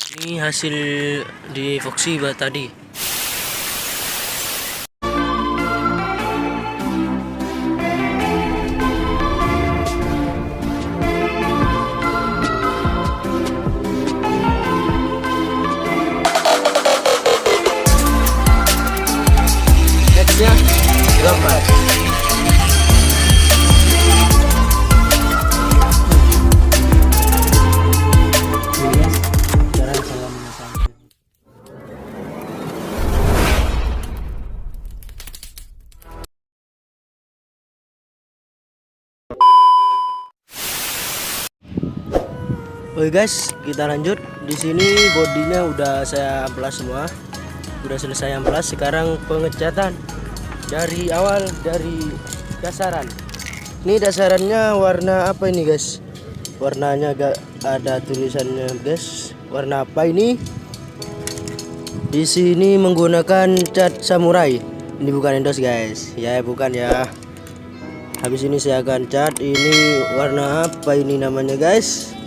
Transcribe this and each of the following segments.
Ini hasil di Epoxy tadi. Nextnya gambar. Oke guys, kita lanjut. Di sini bodinya udah saya amplas semua, udah selesai amplas. Sekarang pengecatan dari awal, dari dasaran. Ini dasarannya warna apa ini guys? Warnanya gak ada tulisannya guys. Warna apa ini? Di sini menggunakan cat samurai. Ini bukan endos guys, ya bukan ya. Habis ini saya akan cat. Ini warna apa ini namanya guys?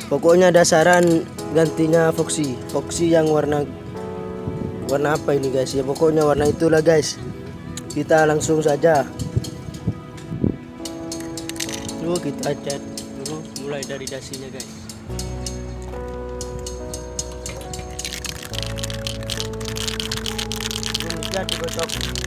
Pokoknya dasaran gantinya Epoxy yang warna apa ini guys ya, pokoknya warna itulah guys. Kita langsung saja dulu, kita cat dulu mulai dari dasinya guys. Ini cat digosok.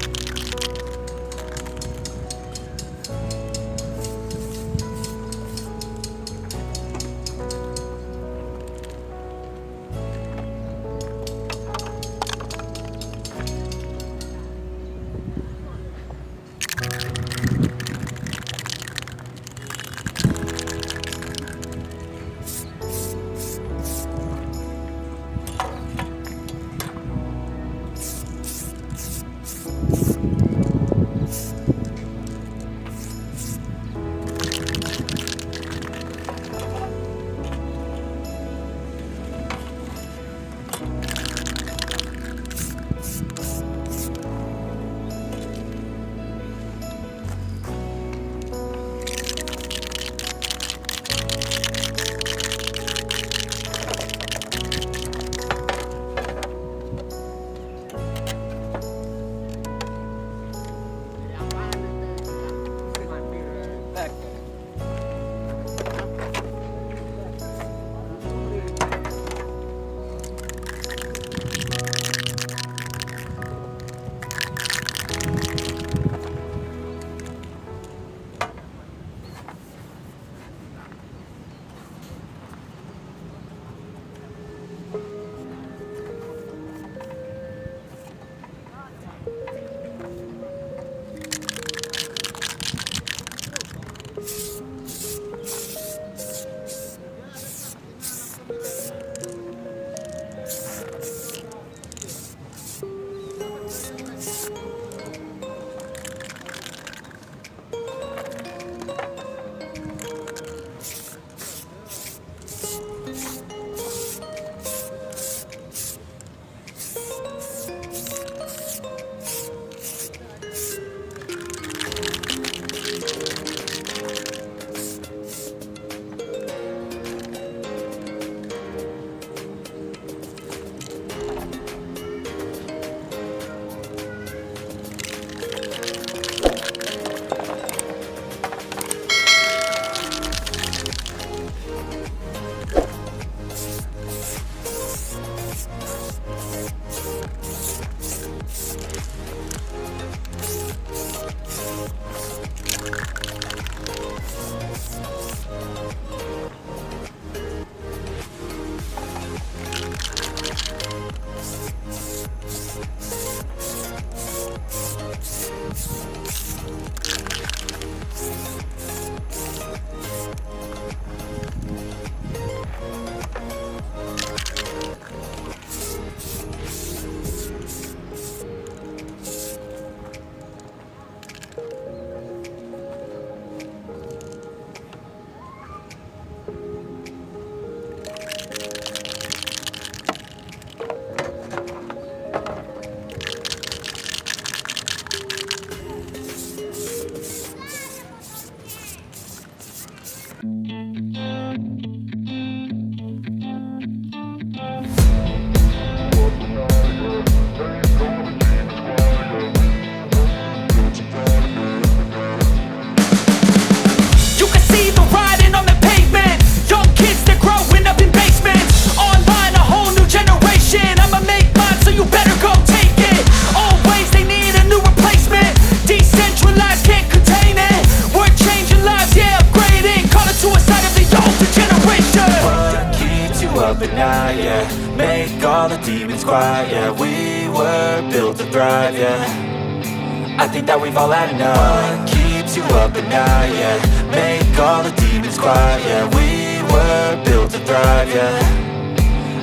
up at night, yeah. Make all the demons quiet, yeah. We were built to thrive, yeah. I think that we've all had enough. What keeps you up at night, yeah. Make all the demons quiet, yeah. We were built to thrive, yeah.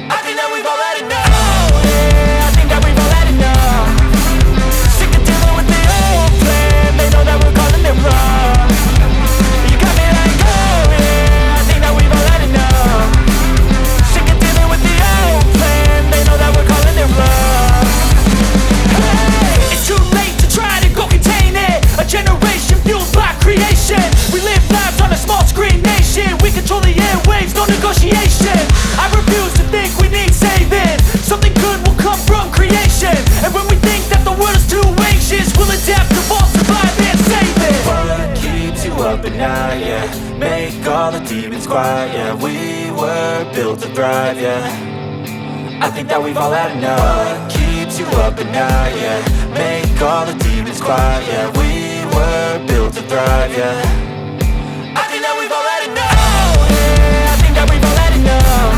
I think that we've all had enough. Oh, yeah, I think that we've all had enough. Sick of dealing with the old plan. They know that we're calling it wrong. You got me like, oh yeah, I think that we've all had enough. Sick of dealing with the old plan. They know that we're calling it wrong. Hey, it's too late to try to go contain it. A generation fueled by creation. We live lives on a small screen nation. We control the airwaves, no negotiation. I refuse to think we need saving. Something good will come from creation. And when we think that the world is too anxious, we'll adapt, evolve, survive and save it. What keeps you up at night, yeah. Make all the demons quiet, yeah. We were built to thrive, yeah. I think that we've all had enough. What keeps you up at night, yeah. Make all the demons quiet, yeah. We were built to thrive, yeah. I think that we've all had enough. Oh yeah, I think that we've all had enough.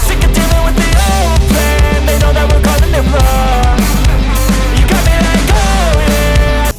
Sick of dealing with the old plan. They know that we're calling it wrong. You got me like, oh yeah.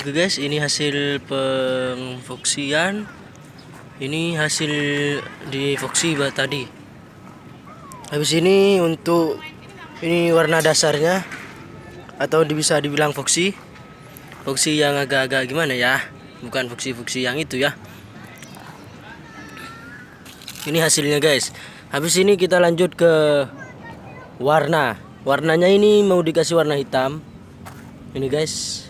Oke guys, ini hasil pengfoksian. Ini hasil di foksi tadi. Habis ini untuk ini warna dasarnya, atau bisa dibilang foksi. Foksi yang agak-agak gimana ya? Bukan foksi-foksi yang itu ya. Ini hasilnya guys. Habis ini kita lanjut ke warna. Warnanya ini mau dikasih warna hitam. Ini guys.